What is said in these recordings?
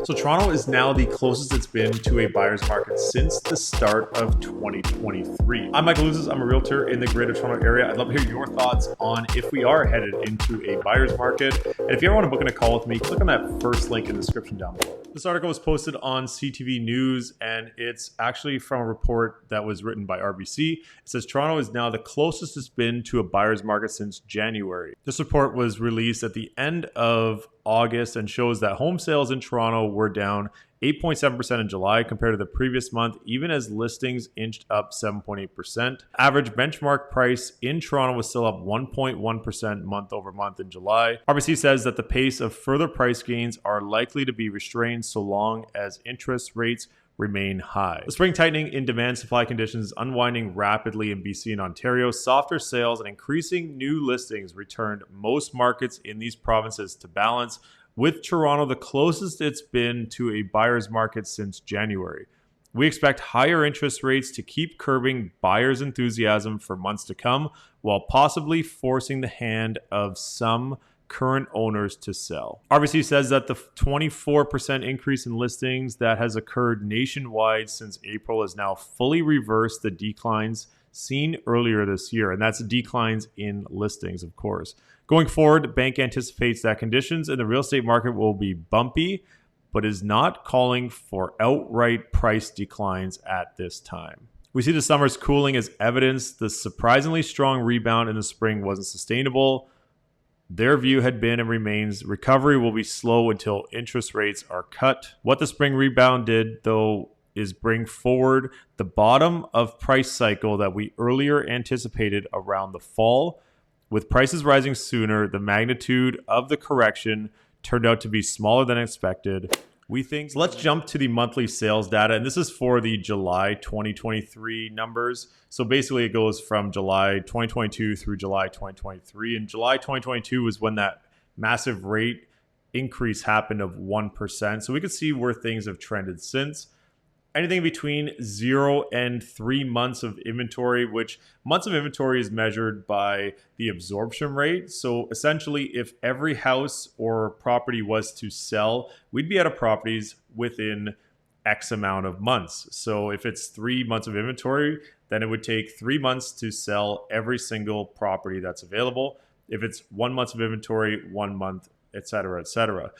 So Toronto is now the closest it's been to a buyer's market since the start of 2023. I'm Michael Ouzas. I'm a realtor in the Greater Toronto area. I'd love to hear your thoughts on if we are headed into a buyer's market. And if you ever want to book in a call with me, click on that first link in the description down below. This article was posted on CTV News, and it's actually from a report that was written by RBC. It says Toronto is now the closest it's been to a buyer's market since January. This report was released at the end of August and shows that home sales in Toronto were down 8.7% in July compared to the previous month, even as listings inched up 7.8%. Average benchmark price in Toronto was still up 1.1% month over month in July. RBC says that the pace of further price gains are likely to be restrained so long as interest rates remain high. The spring tightening in demand supply conditions is unwinding rapidly in BC and Ontario. Softer sales and increasing new listings returned most markets in these provinces to balance, with Toronto the closest it's been to a buyer's market since January. We expect higher interest rates to keep curbing buyers' enthusiasm for months to come, while possibly forcing the hand of some current owners to sell. RBC says that the 24% increase in listings that has occurred nationwide since April has now fully reversed the declines seen earlier this year, and that's declines in listings, of course. Going forward, the bank anticipates that conditions in the real estate market will be bumpy, but is not calling for outright price declines at this time. We see the summer's cooling as evidence the surprisingly strong rebound in the spring wasn't sustainable. Their view had been and remains recovery will be slow until interest rates are cut. What the spring rebound did, though, is bring forward the bottom of price cycle that we earlier anticipated around the fall. With prices rising sooner, the magnitude of the correction turned out to be smaller than expected. We think. So let's jump to the monthly sales data, and this is for the July 2023 numbers. So basically it goes from July 2022 through July 2023. And July 2022 was when that massive rate increase happened of 1%. So we could see where things have trended since. Anything between 0 and 3 months of inventory, which months of inventory is measured by the absorption rate. So essentially, if every house or property was to sell, we'd be out of properties within X amount of months. So if it's 3 months of inventory, then it would take 3 months to sell every single property that's available. If it's 1 month of inventory, 1 month, et cetera, et cetera.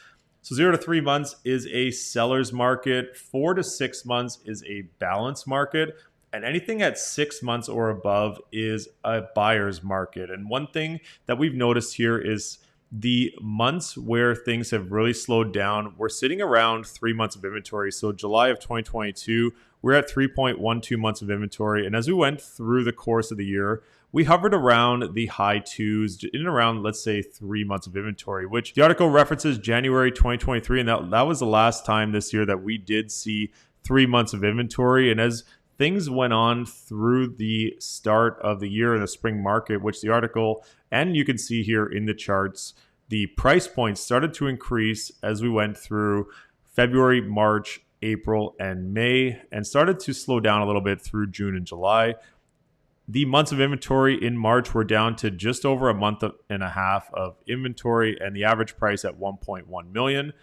So 0 to 3 months is a seller's market. 4 to 6 months is a balanced market. And anything at 6 months or above is a buyer's market. And one thing that we've noticed here is the months where things have really slowed down, we're sitting around 3 months of inventory. So July of 2022, we're at 3.12 months of inventory. And as we went through the course of the year, we hovered around the high twos, in and around, let's say, 3 months of inventory, which the article references January 2023. And that was the last time this year that we did see 3 months of inventory. And as things went on through the start of the year in the spring market, which the article, and you can see here in the charts, the price points started to increase as we went through February, March, April, and May, and started to slow down a little bit through June and July. The months of inventory in March were down to just over a month and a half of inventory, and the average price at 1.1 million.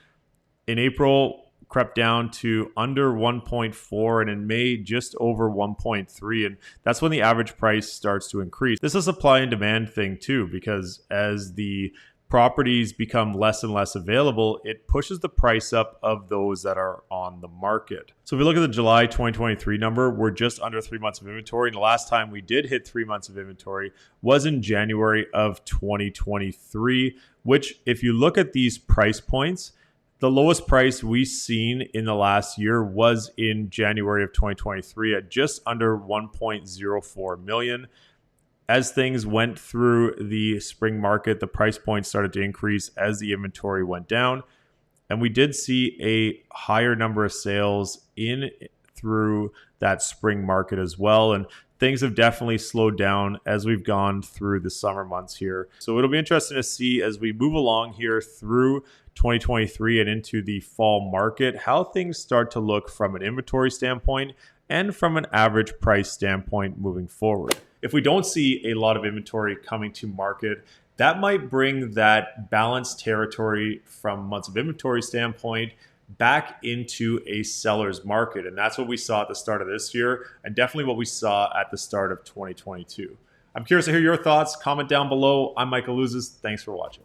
In April, crept down to under 1.4, and in May, just over 1.3. And that's when the average price starts to increase. This is a supply and demand thing too, because as the properties become less and less available, it pushes the price up of those that are on the market. So if we look at the July 2023 number, we're just under 3 months of inventory. And the last time we did hit 3 months of inventory was in January of 2023, which if you look at these price points, the lowest price we've seen in the last year was in January of 2023 at just under 1.04 million. As things went through the spring market, the price points started to increase as the inventory went down. And we did see a higher number of sales in through that spring market as well. And things have definitely slowed down as we've gone through the summer months here. So it'll be interesting to see as we move along here through 2023 and into the fall market, how things start to look from an inventory standpoint and from an average price standpoint moving forward. If we don't see a lot of inventory coming to market, that might bring that balanced territory from months of inventory standpoint back into a seller's market. And that's what we saw at the start of this year, and definitely what we saw at the start of 2022. I'm curious to hear your thoughts. Comment down below. I'm Michael Ouzas. Thanks for watching.